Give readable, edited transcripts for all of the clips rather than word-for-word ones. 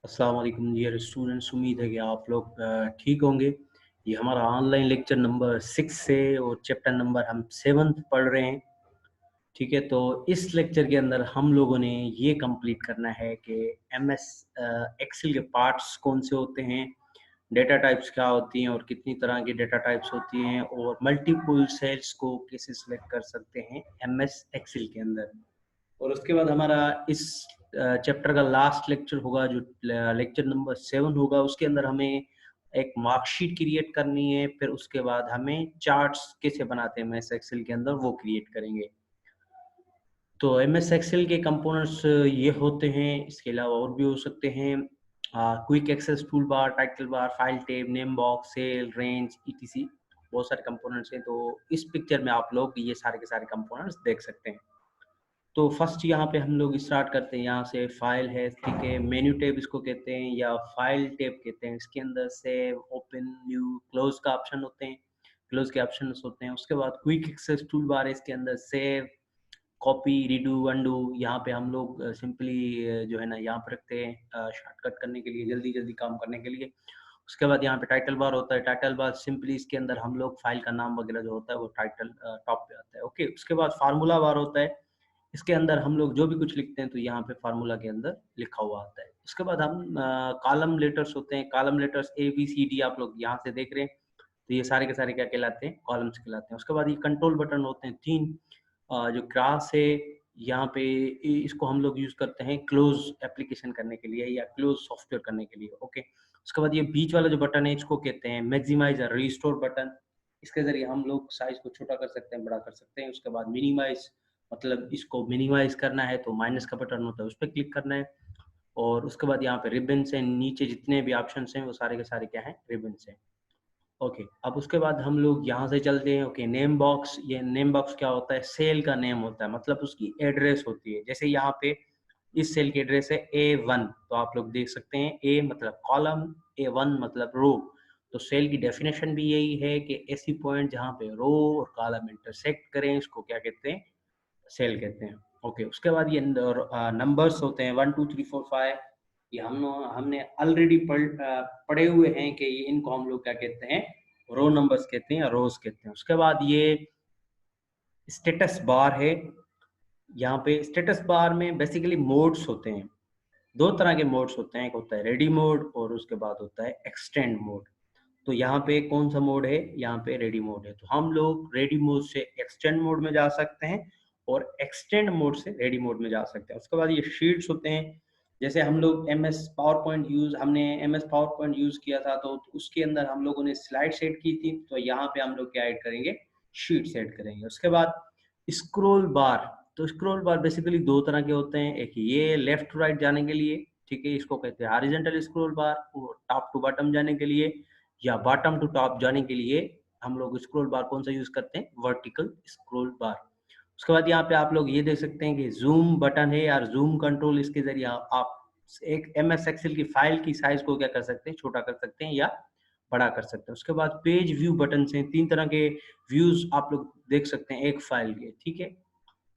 अस्सलाम वालेकुम dear students, उम्मीद है कि आप लोग ठीक होंगे। ये हमारा ऑनलाइन लेक्चर नंबर 6 से और चैप्टर नंबर हम 7th पढ़ रहे हैं। ठीक है, तो इस लेक्चर के अंदर हम लोगों ने ये कंप्लीट करना है कि एमएस एक्सेल के पार्ट्स कौन से होते हैं, डेटा टाइप्स क्या होती हैं और कितनी तरह की डेटा टाइप्स होती हैं, और मल्टीपल सेल्स को कैसे सिलेक्ट कर सकते हैं एमएस एक्सेल के अंदर। और उसके बाद हमारा इस चैप्टर का लास्ट लेक्चर होगा जो लेक्चर नंबर 7 होगा। उसके अंदर हमें एक मार्कशीट क्रिएट करनी है, फिर उसके बाद हमें चार्ट्स कैसे बनाते हैं एमएस एक्सेल के अंदर वो क्रिएट करेंगे। तो एमएस एक्सेल के कंपोनेंट्स ये होते हैं, इसके अलावा और भी हो सकते हैं। Quick access tool bar, title bar, file tab, name box, cell, range, ETC, बहुत सारे कंपोनेंट्स हैं। तो इस पिक्चर में आप लोग ये सारे के सारे कंपोनेंट्स देख सकते हैं। तो फर्स्ट यहाँ पे हम लोग स्टार्ट करते हैं, यहाँ से फाइल है, ठीक है, मेन्यू टैब इसको कहते हैं या फाइल टैब कहते हैं। इसके अंदर सेव, ओपन, न्यू, क्लोज का ऑप्शन होते हैं, क्लोज के ऑप्शन होते हैं। उसके बाद क्विक एक्सेस टूल बार है, इसके अंदर सेव, कॉपी, रीडू, अनडू। यहाँ पे हम लोग सिंपली जो है ना यहाँ पे रखते हैं शॉर्टकट करने के लिए, जल्दी जल्दी काम करने के लिए। उसके बाद यहाँ पे टाइटल बार होता है, टाइटल बार सिंपली इसके अंदर हम लोग फाइल का नाम वगैरह जो होता है वो टाइटल टॉप पे आता है। ओके, उसके बाद फार्मूला बार होता है, इसके अंदर हम लोग जो भी कुछ लिखते हैं तो यहाँ पे फार्मूला के अंदर लिखा हुआ आता है। उसके बाद हम कॉलम लेटर्स होते हैं, column letters A B C D आप लोग यहाँ से देख रहे हैं, तो ये सारे के सारे क्या कहलाते हैं, कॉलम्स कहलाते हैं। उसके बाद ये कंट्रोल बटन होते हैं 3, जो क्रॉस है यहाँ पे इसको हम लोग यूज करते हैं क्लोज एप्लीकेशन करने के लिए या क्लोज सॉफ्टवेयर करने के लिए। ओके, उसके बाद ये बीच वाला जो बटन है इसको कहते हैं मैक्सिमाइज और रिस्टोर बटन। इसके जरिए हम लोग साइज को छोटा कर सकते हैं, बड़ा कर सकते हैं। उसके बाद मिनिमाइज, मतलब इसको मिनिमाइज करना है तो माइनस का बटन होता है, उस पर क्लिक करना है। और उसके बाद यहाँ पे रिबन्स हैं, नीचे जितने भी ऑप्शन हैं वो सारे के सारे क्या हैं, रिबन्स हैं। ओके, अब उसके बाद हम लोग यहाँ से चलते हैं। ओके, नेम बॉक्स, ये नेम बॉक्स क्या होता है, सेल का नेम होता है, मतलब उसकी एड्रेस होती है। जैसे यहाँ पे इस सेल की एड्रेस है A1, तो आप लोग देख सकते हैं A मतलब कॉलम, A1 मतलब रो। तो सेल की डेफिनेशन भी यही है कि ऐसी पॉइंट जहाँ पे रो और कॉलम इंटरसेक्ट करें इसको क्या कहते हैं, सेल कहते हैं। ओके, उसके बाद ये नंबर्स होते हैं 1 2 3 4 5। ये हमने ऑलरेडी पढ़े हुए हैं कि ये इनको हम लोग क्या कहते हैं, रो नंबर्स कहते हैं या रोज कहते हैं। उसके बाद ये स्टेटस बार है, यहाँ पे स्टेटस बार में बेसिकली मोड्स होते हैं, दो तरह के मोड्स होते हैं, एक होता है रेडी मोड और उसके बाद होता है एक्सटेंड मोड। तो यहाँ पे कौन सा मोड है, यहाँ पे रेडी मोड है, तो हम लोग रेडी मोड से एक्सटेंड मोड में जा सकते हैं और एक्सटेंड मोड से रेडी मोड में जा सकते हैं। उसके बाद ये शीट्स होते हैं, जैसे हम लोग हमने M S PowerPoint use किया था, तो उसके अंदर हम लोगों ने स्लाइड सेट की थी, तो यहाँ पे हम लोग क्या ऐड करेंगे, शीट सेट करेंगे। उसके बाद स्क्रोल बार, तो स्क्रोल बार बेसिकली दो तरह के होते हैं, एक ये लेफ्ट टू राइट जाने के लिए, ठीक है, इसको कहते हैं हॉरिजॉन्टल स्क्रोल बार, और टॉप टू बॉटम जाने के लिए या बॉटम टू टॉप जाने के लिए हम लोग स्क्रॉल बार कौन सा यूज करते हैं, वर्टिकल स्क्रॉल बार। उसके बाद यहाँ पे आप लोग ये देख सकते हैं कि जूम बटन है यार, जूम कंट्रोल, इसके जरिए आप एक एमएस एक्सेल की फाइल की साइज को क्या कर सकते हैं, छोटा कर सकते हैं या बड़ा कर सकते हैं। उसके बाद पेज व्यू बटन से 3 तरह के व्यूज आप लोग देख सकते हैं एक फाइल के, ठीक है।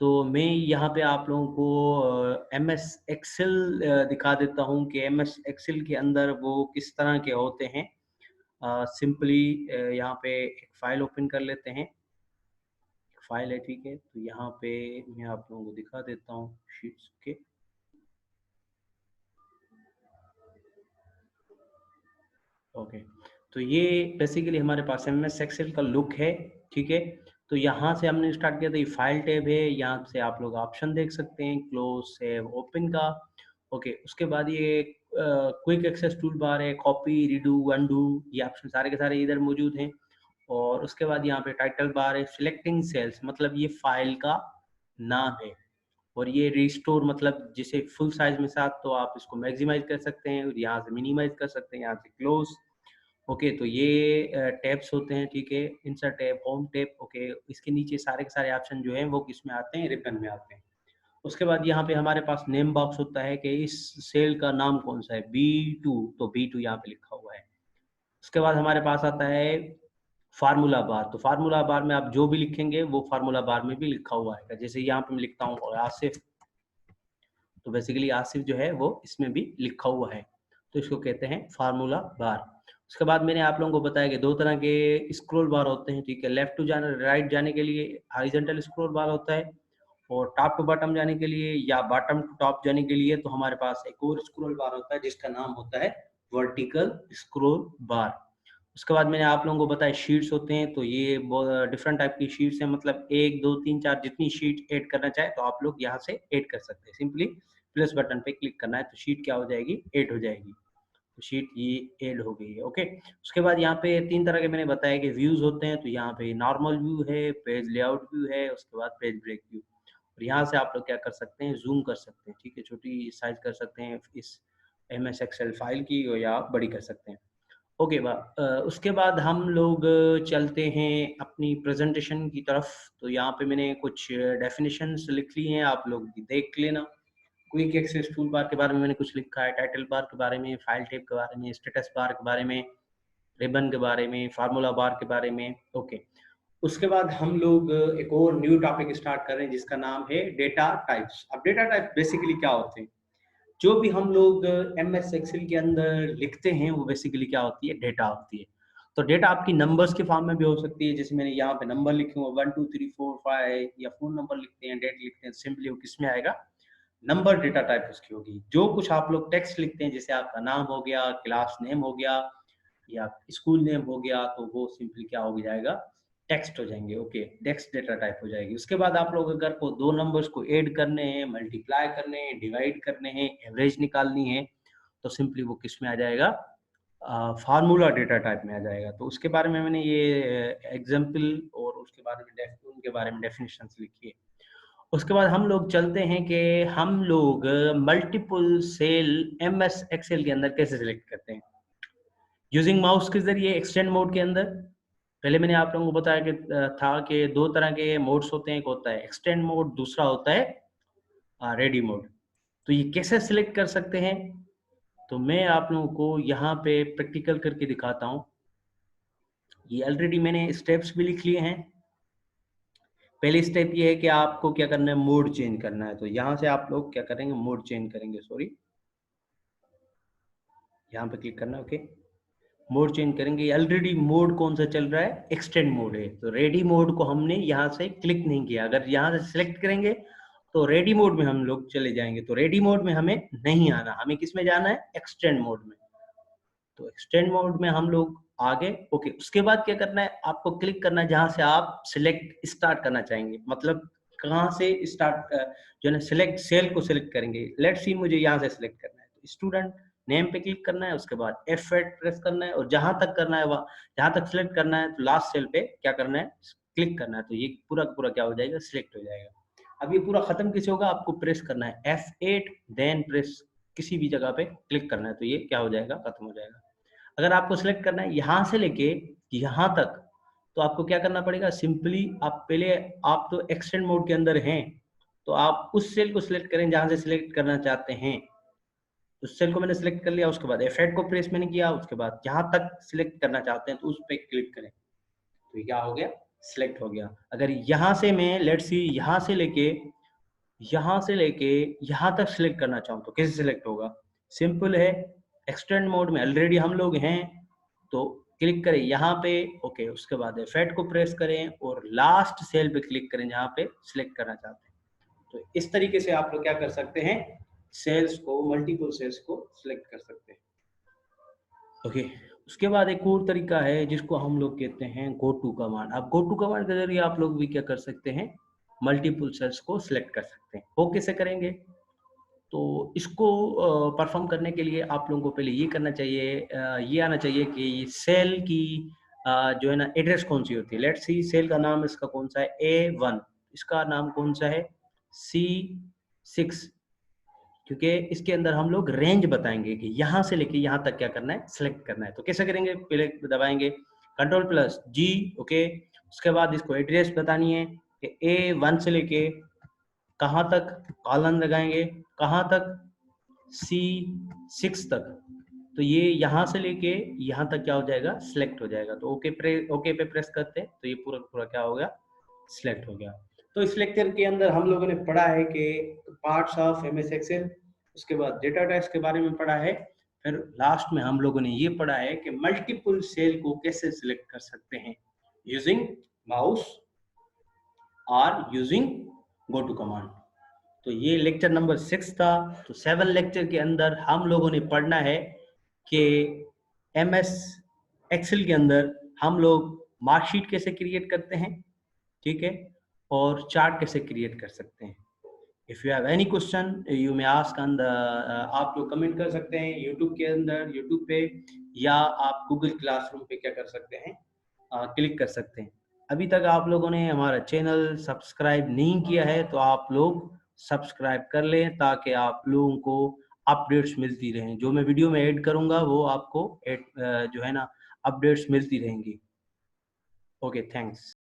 तो मैं यहाँ पे आप लोगों को एम एस एक्सेल दिखा देता हूँ कि एम एस एक्सेल के अंदर वो किस तरह के होते हैं। सिंपली यहाँ पे एक फाइल ओपन कर लेते हैं, फाइल है, ठीक है। तो यहाँ पे मैं आप लोगों को दिखा देता हूँ शीट्स के। ओके, तो ये बेसिकली हमारे पास एम एस एक्सेल का लुक है, ठीक है। तो यहाँ से हमने स्टार्ट किया था, ये फाइल टैब है, यहाँ से आप लोग ऑप्शन देख सकते हैं क्लोज, सेव, ओपन का। ओके, उसके बाद ये क्विक एक्सेस टूल बार है, कॉपी, रीडू, अनडू, ये ऑप्शन सारे के सारे इधर मौजूद हैं। और उसके बाद यहाँ पे टाइटल बार है, सिलेक्टिंग सेल्स, मतलब ये फाइल का नाम है। और ये रिस्टोर, मतलब जिसे फुल साइज में साथ, तो आप इसको मैक्सिमाइज कर सकते हैं और यहाँ से मिनिमाइज कर सकते हैं, यहाँ से क्लोज। ओके, तो ये टैब्स होते हैं, ठीक है, insert tab, home tab. Okay, इसके नीचे सारे के सारे ऑप्शन जो हैं वो किस में आते हैं, रिबन में आते हैं। उसके बाद यहाँ पे हमारे पास नेम बॉक्स होता है कि इस सेल का नाम कौन सा है, B2, तो B2 यहाँ पे लिखा हुआ है। उसके बाद हमारे पास आता है फार्मूला बार, तो फार्मूला बार में आप जो भी लिखेंगे वो फार्मूला बार में भी लिखा हुआ है। जैसे यहाँ पे मैं लिखता हूँ आसिफ, तो बेसिकली आसिफ जो है वो इसमें भी लिखा हुआ है। तो इसको कहते हैं फार्मूला बार। उसके बाद मैंने आप लोगों को बताया कि दो तरह के स्क्रॉल बार होते हैं, ठीक है। लेफ्ट टू जाने राइट जाने के लिए हॉरिजॉन्टल स्क्रॉल बार होता है, और टॉप टू बॉटम जाने के लिए या बॉटम टू टॉप जाने के लिए तो हमारे पास एक और स्क्रॉल बार होता है जिसका नाम होता है वर्टिकल स्क्रॉल बार। उसके बाद मैंने आप लोगों को बताया शीट्स होते हैं, तो ये डिफरेंट टाइप की शीट्स हैं, मतलब 1 2 3 4 जितनी शीट ऐड करना चाहे तो आप लोग यहाँ से ऐड कर सकते हैं। सिंपली प्लस बटन पे क्लिक करना है तो शीट क्या हो जाएगी, ऐड हो जाएगी। तो शीट ये ऐड हो गई है, ओके। उसके बाद यहाँ पे 3 तरह के मैंने बताया कि व्यूज होते हैं, तो यहाँ पे नॉर्मल व्यू है, पेज लेआउट व्यू है, उसके बाद पेज ब्रेक व्यू। और यहाँ से आप लोग क्या कर सकते हैं, जूम कर सकते हैं, ठीक है, छोटी साइज कर सकते हैं इस MS एक्सेल फाइल की, या बड़ी कर सकते हैं। ओके, उसके बाद हम लोग चलते हैं अपनी प्रेजेंटेशन की तरफ। तो यहाँ पे मैंने कुछ डेफिनेशंस लिख ली हैं, आप लोग देख लेना। क्विक एक्सेस टूल बार के बारे में मैंने कुछ लिखा है, टाइटल बार के बारे में, फाइल टाइप के बारे में, स्टेटस बार के बारे में, रिबन के बारे में, फार्मूला बार के बारे में, ओके। उसके बाद हम लोग एक और न्यू टॉपिक स्टार्ट कर रहे हैं जिसका नाम है डेटा टाइप्स। अब डेटा टाइप बेसिकली क्या होते हैं, जो भी हम लोग MS एक्सेल के अंदर लिखते हैं वो बेसिकली क्या होती है, डेटा होती है। तो डेटा आपकी नंबर्स के फॉर्म में भी हो सकती है, जैसे मैंने यहाँ पे नंबर लिखे हुए 1 2 3 4 5, या फोन नंबर लिखते हैं, डेट लिखते हैं, सिंपली वो किस में आएगा, नंबर डेटा टाइप उसकी होगी। जो कुछ आप लोग टेक्स्ट लिखते हैं, जैसे आपका नाम हो गया, क्लास नेम हो गया, या स्कूल नेम हो गया, तो वो सिंपली क्या हो जाएगा, टेक्स्ट हो जाएंगे, ओके, टेक्स्ट डेटा टाइप हो जाएगी। उसके बाद आप लोग अगर को दो नंबर्स को ऐड करने हैं, मल्टीप्लाई करने हैं, डिवाइड करने हैं, एवरेज निकालनी है, तो सिंपली वो किस में आ जाएगा, फार्मूला डेटा टाइप में आ जाएगा। तो उसके बारे में मैंने ये एग्जाम्पल और उसके बारे में उनके बारे में डेफिनेशन लिखी है। उसके बाद हम लोग चलते हैं कि हम लोग मल्टीपल सेल MS एक्सेल के अंदर कैसे सिलेक्ट करते हैं, यूजिंग माउस के जरिए एक्सटेंड मोड के अंदर। पहले मैंने आप लोगों को बताया कि था कि दो तरह के मोड्स होते हैं, एक होता है एक्सटेंड मोड, दूसरा होता है रेडी मोड। तो ये कैसे सिलेक्ट कर सकते हैं, तो मैं आप लोगों को यहाँ पे प्रैक्टिकल करके दिखाता हूँ। ये ऑलरेडी मैंने स्टेप्स भी लिख लिए हैं। पहली स्टेप ये है कि आपको क्या करना है, मोड चेंज करना है। तो यहाँ से आप लोग क्या करेंगे, मोड चेंज करेंगे, सॉरी, यहाँ पे क्लिक करना है, ओके। मोड चेंज करेंगे, ऑलरेडी मोड कौन सा चल रहा है, एक्सटेंड मोड है, तो रेडी मोड को हमने यहाँ से क्लिक नहीं किया। अगर यहाँ से सिलेक्ट करेंगे तो रेडी मोड में हम लोग चले जाएंगे, तो रेडी मोड में हमें नहीं आना, हमें किस में जाना है, एक्सटेंड मोड में। तो एक्सटेंड मोड में हम लोग आगे, ओके। उसके बाद क्या करना है, आपको क्लिक करना है जहां से आप सिलेक्ट स्टार्ट करना चाहेंगे, मतलब कहाँ से स्टार्ट, जो है सिलेक्ट सेल को सिलेक्ट करेंगे। लेट्स सी मुझे यहाँ से सिलेक्ट करना है, तो स्टूडेंट नेम पे क्लिक करना है, उसके बाद F8 प्रेस करना है, और जहां तक करना है वह, जहां तक सिलेक्ट करना है तो लास्ट सेल पे क्या करना है, क्लिक करना है। तो ये पूरा पूरा क्या हो जाएगा, सिलेक्ट हो जाएगा। अब ये पूरा खत्म कैसे होगा, आपको प्रेस करना है F8, देन प्रेस किसी भी जगह पे क्लिक करना है, तो ये क्या हो जाएगा, खत्म हो जाएगा। अगर आपको सिलेक्ट करना है यहाँ से लेके यहाँ तक, तो आपको क्या करना पड़ेगा, सिंपली आप पहले, आप तो एक्सटेंड मोड के अंदर हैं, तो आप उस सेल को सिलेक्ट करें जहां से सिलेक्ट करना चाहते हैं। उस सेल को मैंने सिलेक्ट कर लिया, उसके बाद F8 को प्रेस मैंने किया, उसके बाद जहां तक सिलेक्ट करना चाहते हैं तो उस पर क्लिक करें, तो क्या हो गया, सिलेक्ट हो गया। अगर यहाँ से मैं लेट्स सी यहाँ से लेके यहाँ तक सिलेक्ट करना चाहूँ तो कैसे सिलेक्ट होगा, सिंपल है, एक्सटेंड मोड में ऑलरेडी हम लोग हैं, तो क्लिक करें यहाँ पे, ओके। उसके बाद F8 को प्रेस करें और लास्ट सेल पे क्लिक करें जहाँ पे सिलेक्ट करना चाहते हैं। तो इस तरीके से आप लोग क्या कर सकते हैं, सेल्स को, मल्टीपल सेल्स को सिलेक्ट कर सकते हैं, ओके। उसके बाद एक और तरीका है जिसको हम लोग कहते हैं गो टू कमांड। अब गो टू कमांड के जरिए आप लोग भी क्या कर सकते हैं, मल्टीपल सेल्स को सिलेक्ट कर सकते हैं। वो कैसे करेंगे, तो इसको परफॉर्म करने के लिए आप लोगों को पहले ये करना चाहिए, ये आना चाहिए कि सेल की जो है ना एड्रेस कौन सी होती है। लेट्स सी सेल का नाम इसका कौन सा है, A1, इसका नाम कौन सा है, C6, क्योंकि इसके अंदर हम लोग रेंज बताएंगे कि यहाँ से लेके यहाँ तक क्या करना है, सिलेक्ट करना है। तो कैसे करेंगे, पहले दबाएंगे Ctrl+G, ओके। उसके बाद इसको एड्रेस बतानी है कि A1 से लेके कहाँ तक, कॉलन लगाएंगे, कहाँ तक, C6 तक। तो ये यहाँ से लेके यहाँ तक क्या हो जाएगा, सिलेक्ट हो जाएगा। तो ओके पे प्रेस करते हैं तो ये पूरा पूरा क्या हो गया, सिलेक्ट हो गया। तो इस लेक्चर के अंदर हम लोगों ने पढ़ा है कि पार्ट्स ऑफ MS एक्सेल, उसके बाद डेटा टाइप्स के बारे में पढ़ा है, फिर लास्ट में हम लोगों ने ये पढ़ा है कि मल्टीपल सेल को कैसे सिलेक्ट कर सकते हैं यूजिंग माउस और यूजिंग गो टू कमांड। तो ये लेक्चर नंबर 6 था। तो 7 लेक्चर के अंदर हम लोगों ने पढ़ना है कि MS एक्सेल के अंदर हम लोग मार्कशीट कैसे क्रिएट करते हैं, ठीक है, और चार्ट कैसे क्रिएट कर सकते हैं। If you have any question you may ask on the, आप लोग कमेंट कर सकते हैं यूट्यूब के अंदर, यूट्यूब पे, या आप गूगल क्लासरूम पे क्या कर सकते हैं, क्लिक कर सकते हैं। अभी तक आप लोगों ने हमारा चैनल सब्सक्राइब नहीं किया है तो आप लोग सब्सक्राइब कर लें ताकि आप लोगों को अपडेट्स मिलती रहें। जो मैं वीडियो में ऐड करूंगा वो आपको जो है ना अपडेट्स मिलती रहेंगी। Okay, thanks.